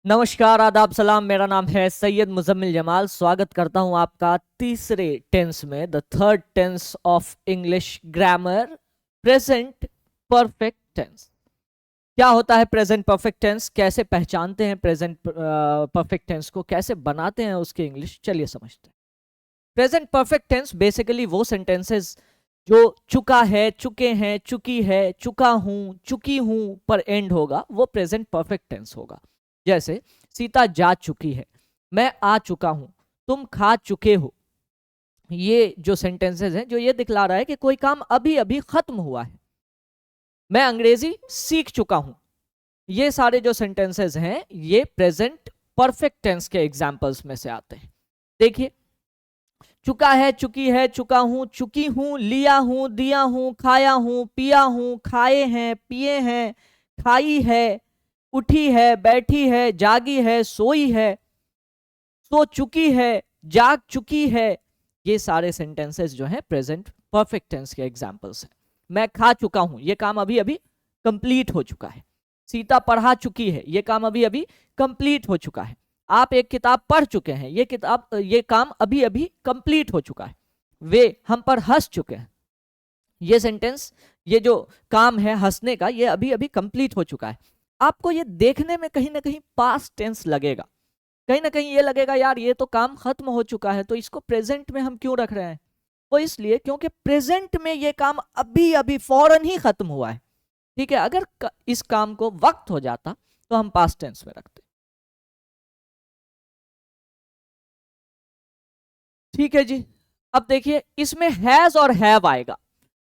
नमस्कार, आदाब, सलाम। मेरा नाम है सैयद मुजम्मिल जमाल। स्वागत करता हूं आपका तीसरे टेंस में, the third tense of English grammar, present perfect tense. क्या होता है प्रेजेंट परफेक्ट टेंस, कैसे पहचानते हैं प्रेजेंट परफेक्ट टेंस को, कैसे बनाते हैं उसके इंग्लिश, चलिए समझते हैं। प्रेजेंट परफेक्ट टेंस बेसिकली वो सेंटेंसेस जो चुका है, चुके हैं, चुकी है, चुका हूं, चुकी हूं पर एंड होगा, वो प्रेजेंट परफेक्ट टेंस होगा। जैसे सीता जा चुकी है, मैं आ चुका हूं, तुम खा चुके हो। ये जो सेंटेंसेस हैं जो ये दिखला रहा है कि कोई काम अभी अभी खत्म हुआ है। मैं अंग्रेजी सीख चुका हूं। ये सारे जो सेंटेंसेस हैं ये प्रेजेंट परफेक्ट टेंस के एग्जांपल्स में से आते हैं। देखिए, चुका है, चुकी है, चुका हूं, चुकी हूं, लिया हूं, दिया हूं, खाया हूं, पिया हूं, खाए हैं, पिए हैं, खाई है, उठी है, बैठी है, जागी है, सोई है, सो चुकी है, जाग चुकी है। ये सारे सेंटेंसेस जो हैं प्रेजेंट परफेक्ट टेंस के एग्जांपल्स हैं। मैं खा चुका हूं, ये काम अभी अभी कंप्लीट हो चुका है। सीता पढ़ा चुकी है, ये काम अभी अभी कंप्लीट हो चुका है। आप एक किताब पढ़ चुके हैं, ये काम अभी अभी कंप्लीट हो चुका है। वे हम पर हंस चुके हैं, ये सेंटेंस, ये जो काम है हंसने का, ये अभी अभी कंप्लीट हो चुका है। आपको ये देखने में कहीं ना कहीं पास्ट टेंस लगेगा, कहीं ना कहीं ये लगेगा यार ये तो काम खत्म हो चुका है, तो इसको प्रेजेंट में हम क्यों रख रहे हैं। वो इसलिए क्योंकि प्रेजेंट में ये काम अभी अभी फौरन ही खत्म हुआ है। ठीक है, अगर इस काम को वक्त हो जाता तो हम पास्ट टेंस में रखते। ठीक है जी। अब देखिए, इसमें हैज और हैव आएगा।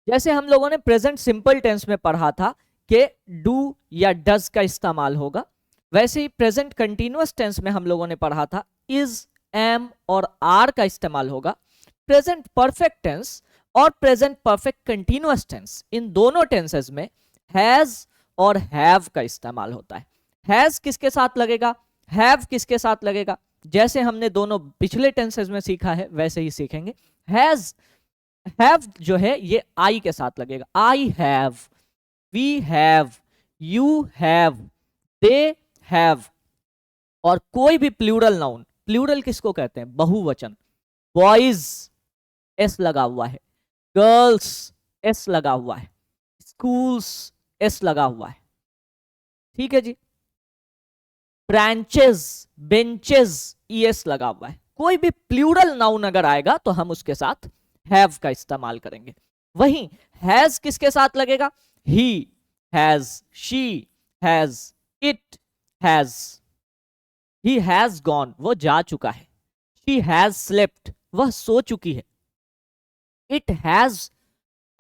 जैसे हम लोगों ने प्रेजेंट सिंपल टेंस में पढ़ा था कि डू या डज का इस्तेमाल होगा, वैसे ही प्रेजेंट कंटिन्यूअस टेंस में हम लोगों ने पढ़ा था इज, एम और आर का इस्तेमाल होगा। प्रेजेंट परफेक्ट टेंस और प्रेजेंट परफेक्ट कंटिन्यूअस टेंस, इन दोनों टेंसेस में हैज और हैव का इस्तेमाल होता है। हैज किसके साथ लगेगा, हैव किसके साथ लगेगा, जैसे हमने दोनों पिछले टेंसेस में सीखा है वैसे ही सीखेंगे। हैज, हैव जो है ये आई के साथ लगेगा। I have, we have, you have, they have. और कोई भी प्लूरल नाउन, प्लूरल किसको कहते हैं, बहुवचन, बॉयज एस लगा हुआ है, गर्ल्स एस लगा हुआ है, स्कूल्स एस लगा हुआ है। ठीक है जी। ब्रांचेस, बेंचेस, ईएस लगा हुआ है। कोई भी प्लूरल नाउन अगर आएगा तो हम उसके साथ हैव का इस्तेमाल करेंगे। वहीं हैज किसके साथ लगेगा, he has, she has, it has. He has gone, वो जा चुका है। शी हैज स्लेप्ट, वह सो चुकी है। इट हैज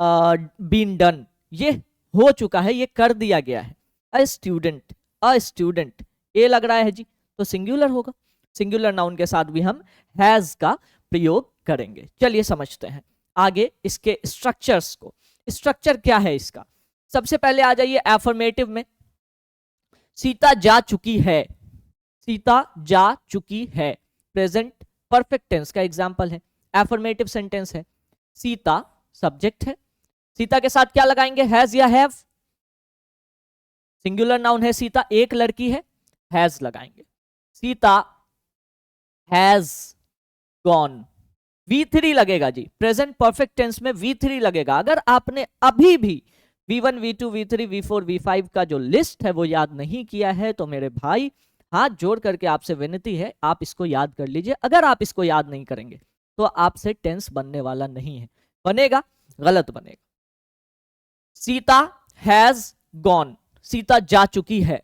बीन डन, ये हो चुका है, ये कर दिया गया है। अ स्टूडेंट, अ स्टूडेंट, ये लग रहा है जी, तो सिंगुलर होगा। सिंगुलर नाउन के साथ भी हम हैज का प्रयोग करेंगे। चलिए समझते हैं आगे इसके स्ट्रक्चर्स को। स्ट्रक्चर क्या है इसका, सबसे पहले आ जाइए एफर्मेटिव में। सीता जा चुकी है, सीता जा चुकी है, प्रेजेंट परफेक्ट टेंस का एग्जांपल है, एफर्मेटिव सेंटेंस है। सीता सब्जेक्ट है, सीता के साथ क्या लगाएंगे, हैज या हैव। सिंगुलर नाउन है सीता, एक लड़की है, हैज लगाएंगे। सीता हैज गॉन, V3 लगेगा जी, प्रेजेंट परफेक्ट टेंस में V3 लगेगा। अगर आपने अभी भी V1, V2, V3, V4, V5 का जो लिस्ट है वो याद नहीं किया है तो मेरे भाई हाथ जोड़ करके आपसे विनती है, आप इसको याद कर लीजिए। अगर आप इसको याद नहीं करेंगे तो आपसे टेंस बनने वाला नहीं है, बनेगा गलत बनेगा। सीता हैज गॉन, सीता जा चुकी है,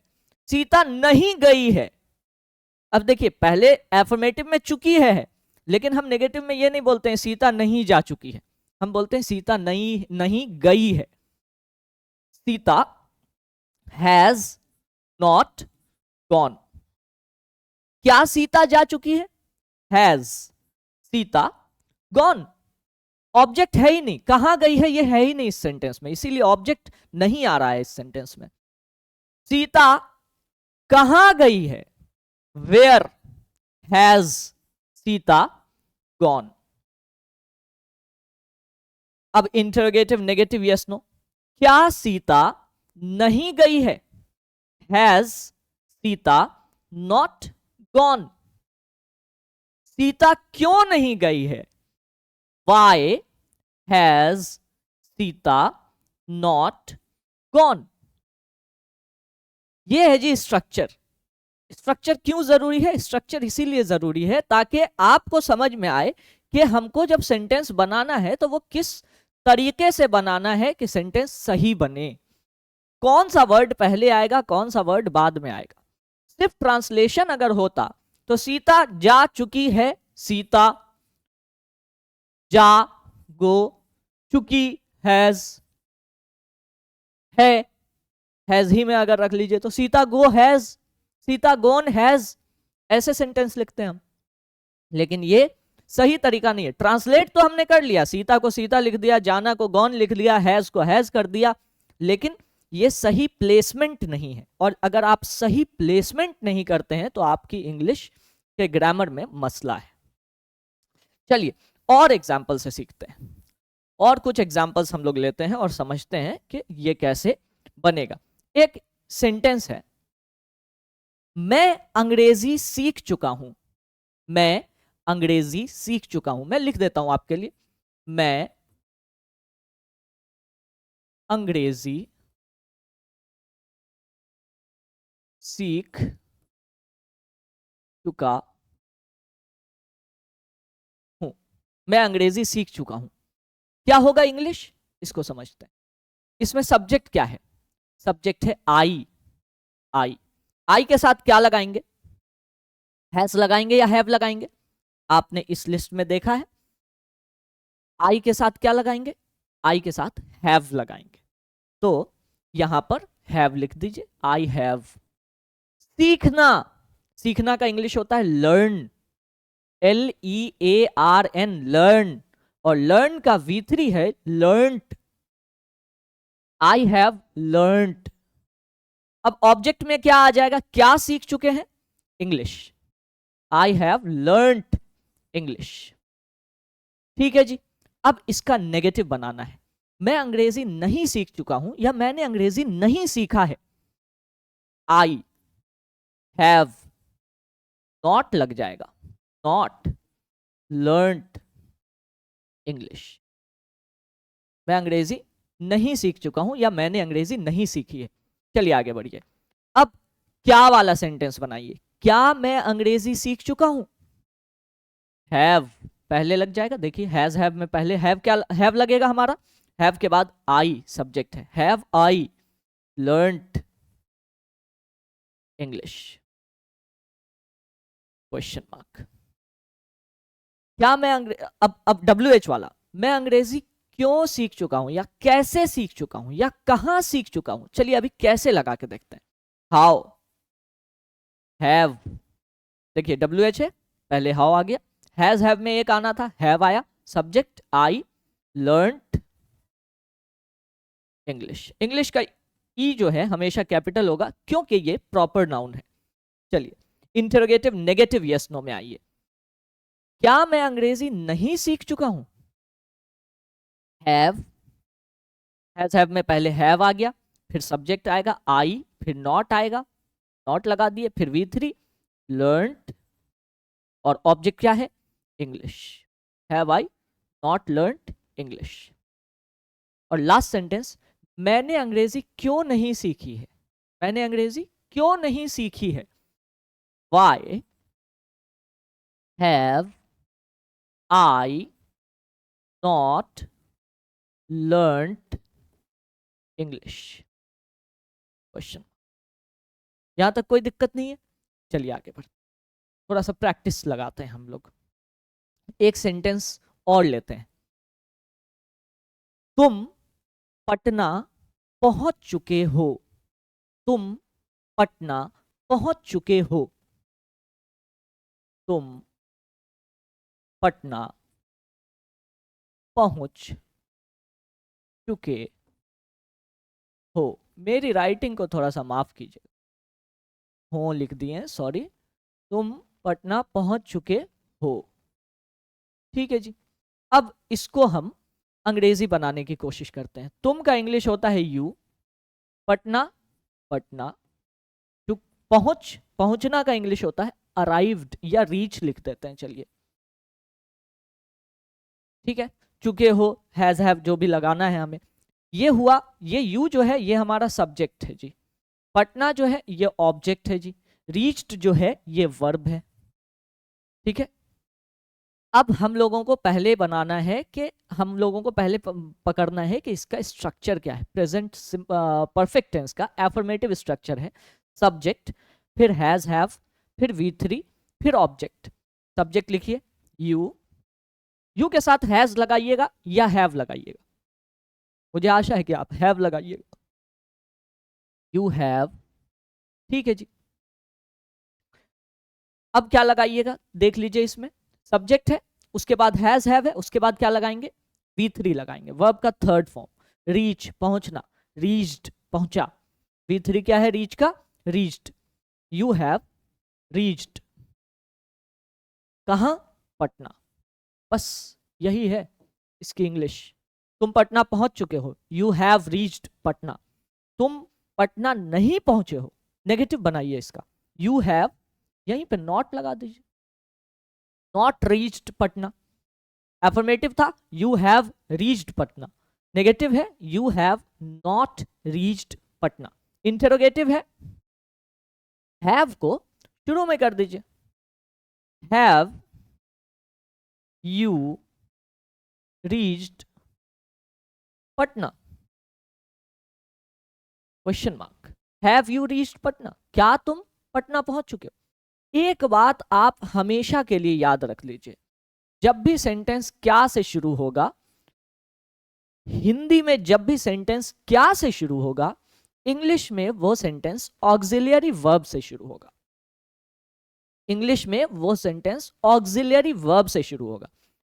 सीता नहीं गई है। अब देखिए, पहले एफर्मेटिव में चुकी है, लेकिन हम नेगेटिव में ये नहीं बोलते हैं सीता नहीं जा चुकी है, हम बोलते हैं सीता नहीं नहीं गई है। सीता हैज नॉट गॉन, क्या सीता जा चुकी है, हैज सीता गॉन। ऑब्जेक्ट है ही नहीं, कहां गई है ये है ही नहीं इस सेंटेंस में, इसीलिए ऑब्जेक्ट नहीं आ रहा है इस सेंटेंस में। सीता कहां गई है, वेयर हैज सीता गॉन। अब इंटरोगेटिव नेगेटिव यस नो, क्या सीता नहीं गई है, has Sita not gone. Sita क्यों नहीं गई है? Why has Sita not gone. ये है जी स्ट्रक्चर। स्ट्रक्चर क्यों जरूरी है? स्ट्रक्चर इसीलिए जरूरी है ताकि आपको समझ में आए कि हमको जब सेंटेंस बनाना है तो वो किस तरीके से बनाना है कि सेंटेंस सही बने। कौन सा वर्ड पहले आएगा, कौन सा वर्ड बाद में आएगा। सिर्फ ट्रांसलेशन अगर होता तो सीता जा चुकी है, सीता जा गो चुकी हैज है, हैज ही में अगर रख लीजिए तो सीता गो हैज, सीता गोन हैज, ऐसे सेंटेंस लिखते हैं हम। लेकिन ये सही तरीका नहीं है। ट्रांसलेट तो हमने कर लिया, सीता को सीता लिख दिया, जाना को गॉन लिख लिया, हैज को हैज कर दिया, लेकिन ये सही प्लेसमेंट नहीं है। और अगर आप सही प्लेसमेंट नहीं करते हैं तो आपकी इंग्लिश के ग्रामर में मसला है। चलिए और एग्जाम्पल से सीखते हैं, और कुछ एग्जाम्पल्स हम लोग लेते हैं और समझते हैं कि ये कैसे बनेगा। एक सेंटेंस है, मैं अंग्रेजी सीख चुका हूं। मैं अंग्रेजी सीख चुका हूं। मैं लिख देता हूं आपके लिए, मैं अंग्रेजी सीख चुका हूं। मैं अंग्रेजी सीख चुका हूं। क्या होगा इंग्लिश, इसको समझते हैं। इसमें सब्जेक्ट क्या है? सब्जेक्ट है आई। आई, आई के साथ क्या लगाएंगे? हैज लगाएंगे या हैव लगाएंगे? आपने इस लिस्ट में देखा है, आई के साथ क्या लगाएंगे? आई के साथ हैव लगाएंगे। तो यहां पर हैव लिख दीजिए, आई हैव। सीखना, सीखना का इंग्लिश होता है लर्न, LEARN, लर्न। और लर्न का V3 है लर्नड। I have learned. अब ऑब्जेक्ट में क्या आ जाएगा? क्या सीख चुके हैं? English. I have learned English. ठीक है जी। अब इसका नेगेटिव बनाना है। मैं अंग्रेजी नहीं सीख चुका हूं या मैंने अंग्रेजी नहीं सीखा है। आई हैव नॉट लग जाएगा, नॉट लर्नड इंग्लिश। मैं अंग्रेजी नहीं सीख चुका हूं या मैंने अंग्रेजी नहीं सीखी है। चलिए आगे बढ़िए। अब क्या वाला सेंटेंस बनाइए। क्या मैं अंग्रेजी सीख चुका हूं? हैव पहले लग जाएगा। देखिए हैज हैव में पहले हैव क्या, हैव लगेगा हमारा। हैव के बाद आई सब्जेक्ट है। Have I learned English, question mark. क्या मैं अब WH वाला, मैं अंग्रेजी क्यों सीख चुका हूं या कैसे सीख चुका हूं या कहां सीख चुका हूं। चलिए अभी कैसे लगा के देखते हैं। हाउ, हैव, देखिए WH है, पहले हाउ आ गया। हैज हैव में एक आना था, हैव आया, subject I, learned English. English का ई जो है हमेशा कैपिटल होगा क्योंकि ये प्रॉपर नाउन है। चलिए इंटरोगेटिव नेगेटिव यस नो में आइए। क्या मैं अंग्रेजी नहीं सीख चुका हूं? हैव, हैज हैव में पहले हैव आ गया, फिर सब्जेक्ट आएगा आई, फिर नॉट आएगा, नॉट लगा दिए, फिर V3 लर्नड, और ऑब्जेक्ट क्या है? English. Have I not learned English. और लास्ट सेंटेंस, मैंने अंग्रेजी क्यों नहीं सीखी है। मैंने अंग्रेजी क्यों नहीं सीखी है। Why have I not learned English? Question. यहां तक कोई दिक्कत नहीं है। चलिए आगे बढ़ते, थोड़ा सा प्रैक्टिस लगाते हैं हम लोग। एक सेंटेंस और लेते हैं। तुम पटना पहुंच चुके हो। तुम पटना पहुंच चुके हो। तुम पटना पहुंच चुके हो। मेरी राइटिंग को थोड़ा सा माफ कीजिए, हो लिख दिए, सॉरी। तुम पटना पहुंच चुके हो। ठीक है जी। अब इसको हम अंग्रेजी बनाने की कोशिश करते हैं। तुम का इंग्लिश होता है यू, पटना, पटना, पहुंच, पहुंचना का इंग्लिश होता है अराइव्ड या रीच लिख देते हैं, चलिए ठीक है, चुके हो, हैज हैव जो भी लगाना है हमें। ये हुआ, ये यू जो है ये हमारा सब्जेक्ट है जी, पटना जो है ये ऑब्जेक्ट है जी, रीच्ड जो है ये वर्ब है, ठीक है। अब हम लोगों को पहले बनाना है कि हम लोगों को पहले पकड़ना है कि इसका स्ट्रक्चर क्या है। प्रेजेंट परफेक्ट टेंस का एफर्मेटिव स्ट्रक्चर है सब्जेक्ट, फिर हैज हैव, फिर V3, फिर ऑब्जेक्ट। सब्जेक्ट लिखिए यू, यू के साथ हैज लगाइएगा या हैव लगाइएगा, मुझे आशा है कि आप हैव लगाइएगा, यू हैव, ठीक है जी। अब क्या लगाइएगा देख लीजिए, इसमें सब्जेक्ट है, उसके बाद हैज हैव है, उसके बाद क्या लगाएंगे, V3 लगाएंगे, वर्ब का थर्ड फॉर्म, रीच पहुंचना, रीच्ड पहुंचा, V3 क्या है रीच का, रीच्ड, यू हैव रीच्ड, कहां, पटना, बस यही है इसकी इंग्लिश। तुम पटना पहुंच चुके हो, यू हैव रीच्ड पटना। तुम पटना नहीं पहुंचे हो, नेगेटिव बनाइए इसका, यू हैव, यहीं पे नॉट लगा दीजिए, नॉट रीच्ड पटना। एफर्मेटिव था you have reached Patna, negative है you have not reached Patna. Interrogative है, हैव को शुरू में कर दीजिए, have you reached Patna, question mark, have you reached Patna, क्या तुम पटना पहुंच चुके हो। एक बात आप हमेशा के लिए याद रख लीजिए, जब भी सेंटेंस क्या से शुरू होगा, हिंदी में जब भी सेंटेंस क्या से शुरू होगा, इंग्लिश में वो सेंटेंस ऑक्सिलियरी वर्ब से शुरू होगा। इंग्लिश में वो सेंटेंस ऑक्सिलियरी वर्ब से शुरू होगा,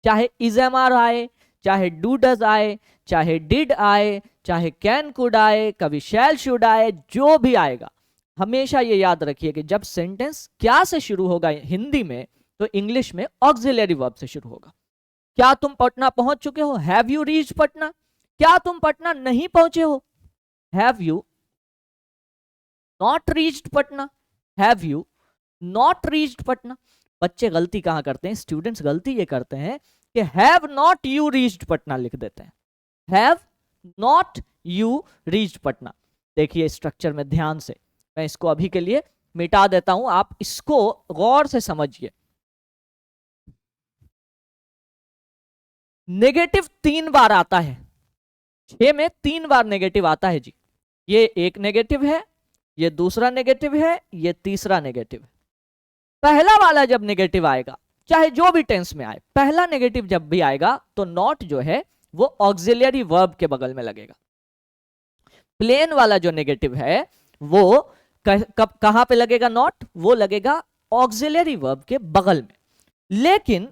चाहे इज एम आर आए, चाहे डू डज आए, चाहे डिड आए, चाहे कैन कुड आए, कभी शैल शुड आए, जो भी आएगा, हमेशा ये याद रखिए कि जब सेंटेंस क्या से शुरू होगा हिंदी में, तो इंग्लिश में ऑक्सिलियरी वर्ब से शुरू होगा। क्या तुम पटना पहुंच चुके हो, हैव यू रीच्ड पटना। क्या तुम पटना नहीं पहुंचे हो, have you not reached Patna, have you not reached Patna. बच्चे गलती कहां करते हैं, स्टूडेंट्स गलती ये करते हैं कि have not you reached Patna लिख देते हैं, have not you reached Patna. देखिए स्ट्रक्चर में ध्यान से, मैं इसको अभी के लिए मिटा देता हूं, आप इसको गौर से समझिए। नेगेटिव 3 बार आता है, 6 में 3 बार नेगेटिव आता है जी। ये एक नेगेटिव है, ये दूसरा नेगेटिव है, ये तीसरा नेगेटिव है। पहला वाला जब नेगेटिव आएगा, चाहे जो भी टेंस में आए, पहला नेगेटिव जब भी आएगा तो नॉट जो है वो ऑक्सिलियरी वर्ब के बगल में लगेगा। प्लेन वाला जो नेगेटिव है वो कहां पे लगेगा, नॉट, वो लगेगा ऑक्सिलियरी वर्ब के बगल में। लेकिन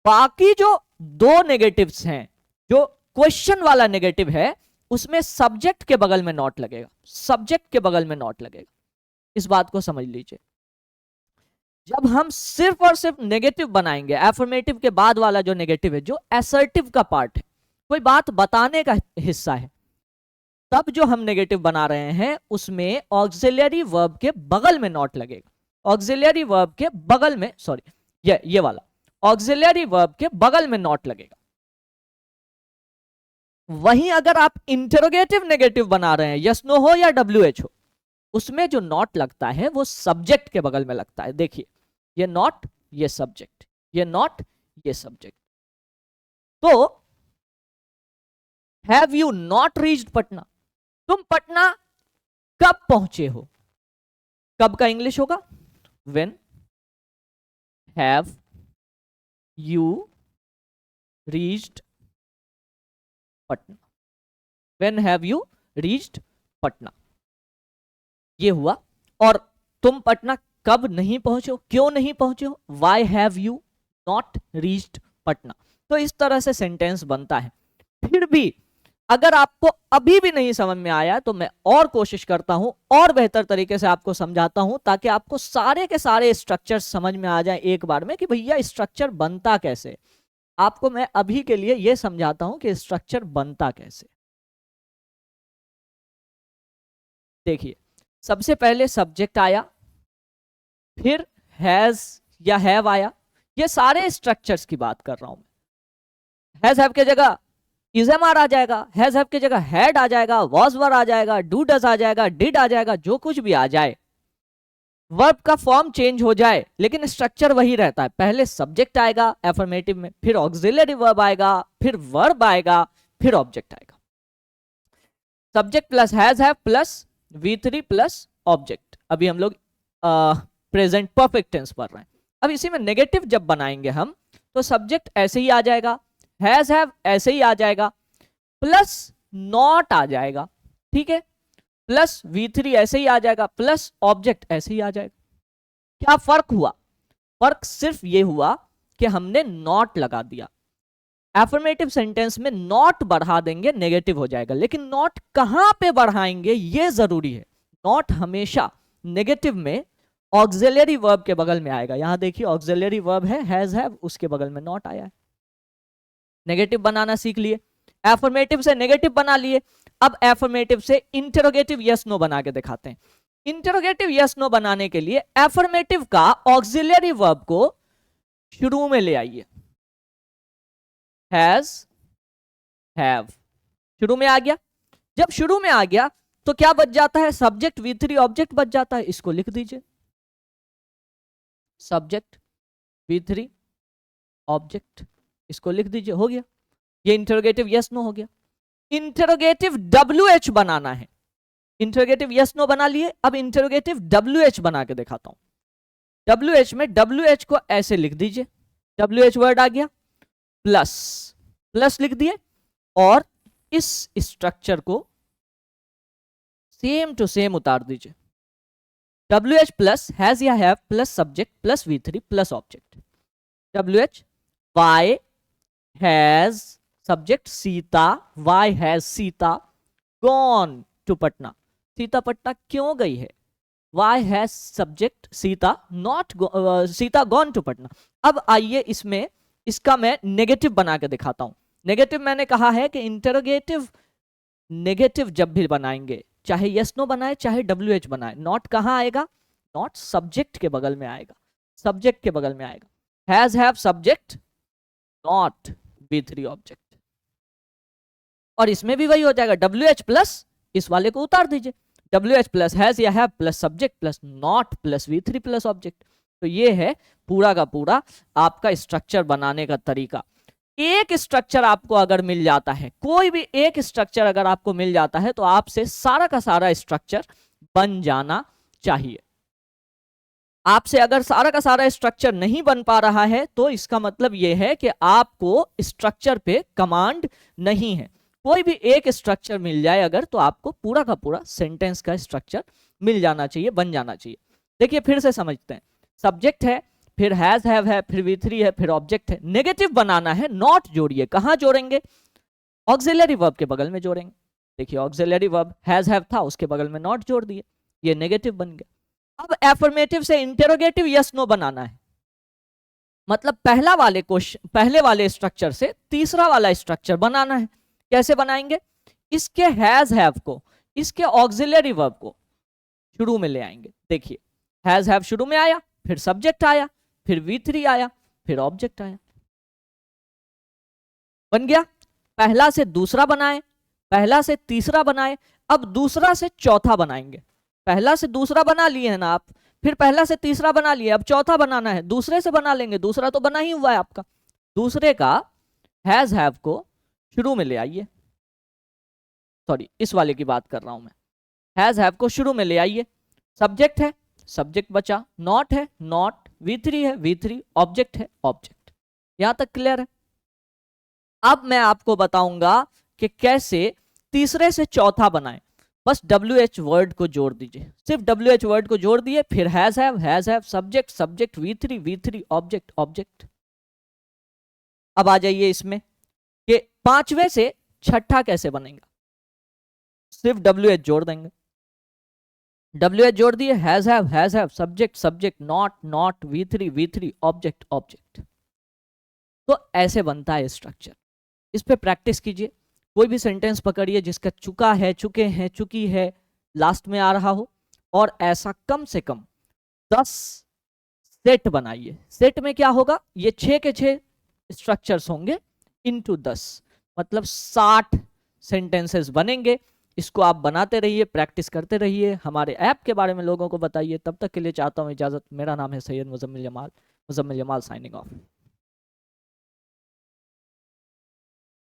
बाकी जो 2 नेगेटिव्स हैं, जो क्वेश्चन वाला नेगेटिव है, उसमें सब्जेक्ट के बगल में नॉट लगेगा, सब्जेक्ट के बगल में नॉट लगेगा। इस बात को समझ लीजिए। जब हम सिर्फ और सिर्फ नेगेटिव बनाएंगे, एफर्मेटिव के बाद वाला जो नेगेटिव है, जो असर्टिव का पार्ट है, कोई बात बताने का हिस्सा है, तब जो हम नेगेटिव बना रहे हैं उसमें ऑक्सिलियरी वर्ब के बगल में नॉट लगेगा, ऑक्सिलियरी वर्ब के बगल में, सॉरी ये वाला ऑक्सिलियरी वर्ब के बगल में नॉट लगेगा। वहीं अगर आप इंटरोगेटिव नेगेटिव बना रहे हैं, यस नो हो या WH हो, उसमें जो नॉट लगता है वो सब्जेक्ट के बगल में लगता है। देखिए ये नॉट, ये सब्जेक्ट, ये नॉट, ये सब्जेक्ट। तो have you not reached Patna, तुम पटना कब पहुंचे हो, कब का इंग्लिश होगा, when have you reached Patna, when have you reached Patna, ये हुआ। और तुम पटना कब नहीं पहुंचे हो, क्यों नहीं पहुंचे हो, why have you not reached Patna. तो इस तरह से सेंटेंस बनता है। फिर भी अगर आपको अभी भी नहीं समझ में आया तो मैं और कोशिश करता हूं, और बेहतर तरीके से आपको समझाता हूं, ताकि आपको सारे के सारे स्ट्रक्चर समझ में आ जाए एक बार में कि भैया स्ट्रक्चर बनता कैसे। आपको मैं अभी के लिए यह समझाता हूं कि स्ट्रक्चर बनता कैसे। देखिए सबसे पहले सब्जेक्ट आया, फिर हैज या हैव आया। ये सारे स्ट्रक्चर्स की बात कर रहा हूं मैं। हैज हैव के जगह इज एम आर आ जाएगा, हैज हैव के जगह हैड आ जाएगा, वॉज वर आ जाएगा, डू डज आ जाएगा, डिड आ जाएगा, जो कुछ भी आ जाए, वर्ब का फॉर्म चेंज हो जाए लेकिन स्ट्रक्चर वही रहता है। पहले सब्जेक्ट आएगा एफर्मेटिव में, फिर ऑक्सिलरी वर्ब आएगा, फिर वर्ब आएगा, फिर ऑब्जेक्ट आएगा। Subject plus has have plus V3 plus object. अभी हम लोग प्रेजेंट परफेक्ट टेंस पढ़ रहे हैं। अब इसी में नेगेटिव जब बनाएंगे हम तो सब्जेक्ट ऐसे ही आ जाएगा, हैज हैव ऐसे ही आ जाएगा, प्लस नॉट आ जाएगा, ठीक है, प्लस V3 ऐसे ही आ जाएगा, प्लस ऑब्जेक्ट ऐसे ही आ जाएगा। क्या फर्क हुआ? फर्क सिर्फ ये हुआ कि हमने नॉट लगा दिया। एफर्मेटिव सेंटेंस में नॉट बढ़ा देंगे नेगेटिव हो जाएगा, लेकिन नॉट कहां पे बढ़ाएंगे ये जरूरी है। नॉट हमेशा नेगेटिव में ऑक्सिलरी वर्ब के बगल में आएगा। यहां देखिए ऑक्सिलरी वर्ब है हैज हैव, उसके बगल में नॉट आया है। नेगेटिव बनाना सीख लिए, एफर्मेटिव से नेगेटिव बना लिए। अब एफर्मेटिव से इंटरोगेटिव यस नो बना के दिखाते हैं। इंटरोगेटिव यस नो बनाने के लिए एफर्मेटिव का ऑक्सिलरी वर्ब को शुरू में ले आइए। हैज हैव शुरू में आ गया। जब शुरू में आ गया तो क्या बच जाता है? सब्जेक्ट V3 ऑब्जेक्ट बच जाता है। इसको लिख दीजिए, सब्जेक्ट V3 ऑब्जेक्ट, इसको लिख दीजिए, हो गया। ये इंटरोगेटिव यस नो हो गया। इंटरोगेटिव WH बनाना है। इंटरोगेटिव यस नो बना लिए, अब इंटरोगेटिव WH बना के दिखाता हूं। WH में WH को ऐसे लिख दीजिए, WH वर्ड आ गया, प्लस प्लस लिख दिए और इस स्ट्रक्चर को सेम टू सेम उतार दीजिए। WH प्लस हैज या have plus subject plus V3 plus object. WH why has subject Sita, why has Sita gone to Patna. Sita Patna क्यों गई है? Why has subject Sita not Sita gone to Patna. अब आइए इसमें इसका मैं नेगेटिव बना के दिखाता हूं। नेगेटिव मैंने कहा है कि इंटरोगेटिव नेगेटिव जब भी बनाएंगे, चाहे यस नो बनाए चाहे WH बनाए, नॉट कहां आएगा? नॉट सब्जेक्ट के बगल में आएगा, सब्जेक्ट के बगल में आएगा। Has have subject not V3 object. और इसमें भी वही हो जाएगा, WH प्लस इस वाले को उतार दीजिए, WH प्लस हैज या have plus subject plus not plus V3 plus object. तो ये है पूरा का पूरा आपका स्ट्रक्चर बनाने का तरीका। एक स्ट्रक्चर आपको अगर मिल जाता है, कोई भी एक स्ट्रक्चर अगर आपको मिल जाता है तो आपसे सारा का सारा स्ट्रक्चर बन जाना चाहिए। आपसे अगर सारा का सारा स्ट्रक्चर नहीं बन पा रहा है तो इसका मतलब यह है कि आपको स्ट्रक्चर पे कमांड नहीं है। कोई भी एक स्ट्रक्चर मिल जाए अगर, तो आपको पूरा का पूरा सेंटेंस का स्ट्रक्चर मिल जाना चाहिए, बन जाना चाहिए। देखिए फिर से समझते हैं। सब्जेक्ट है, फिर हैज हैव है, फिर V3 है, फिर ऑब्जेक्ट है। नेगेटिव बनाना है, नॉट जोड़िए। कहां जोड़ेंगे? ऑक्सिलरी वर्ब के बगल में जोड़ेंगे। देखिए ऑक्सिलरी वर्ब हैज हैव था, उसके बगल में नॉट जोड़ दिए, ये नेगेटिव बन गया। अब एफर्मेटिव से इंटरोगेटिव यस नो बनाना है, मतलब पहले वाले स्ट्रक्चर से तीसरा वाला स्ट्रक्चर बनाना है। कैसे बनाएंगे? इसके हैज हैव को, इसके ऑक्सिलरी वर्ब को शुरू में ले आएंगे। देखिए हैज हैव शुरू में आया, फिर सब्जेक्ट आया, फिर V3 आया, फिर ऑब्जेक्ट आया, बन गया। पहला से दूसरा बनाए, पहला से तीसरा बनाए, अब दूसरा से चौथा बनाएंगे। पहला से दूसरा बना लिए हैं ना आप, फिर पहला से तीसरा बना लिए, अब चौथा बनाना है, दूसरे से बना लेंगे। दूसरा तो बना ही हुआ है आपका। दूसरे का हैज हैव को शुरू में ले आइए, सॉरी इस वाले की बात कर रहा हूं मैं। हैज हैव को शुरू में ले आइए, सब्जेक्ट है, सब्जेक्ट बचा, नॉट है, नॉट, V3 है, V3, ऑब्जेक्ट है, ऑब्जेक्ट। यहां तक क्लियर है? अब मैं आपको बताऊंगा कि कैसे तीसरे से चौथा बनाएं। बस WH वर्ड को जोड़ दीजिए, सिर्फ WH वर्ड को जोड़ दिए, फिर has have, subject, subject, V3, object, object. अब आ जाइए इसमें कि पांचवें से छठा कैसे बनेगा। सिर्फ WH जोड़ देंगे, WH जोड़ दिए, has have, subject, subject, not, not, V3, object, object. तो ऐसे बनता है स्ट्रक्चर। इस पे प्रैक्टिस कीजिए। कोई भी सेंटेंस पकड़िए जिसका चुका है, चुके हैं, चुकी है लास्ट में आ रहा हो, और ऐसा कम से कम 10 सेट बनाइए। सेट में क्या होगा, ये 6 के 6 स्ट्रक्चर्स होंगे इनटू 10, मतलब 60 सेंटेंसेस बनेंगे। इसको आप बनाते रहिए, प्रैक्टिस करते रहिए, हमारे ऐप के बारे में लोगों को बताइए। तब तक के लिए चाहता हूँ इजाजत। मेरा नाम है सैयद मुजम्मिल जमाल। Muzammil Jamal signing of.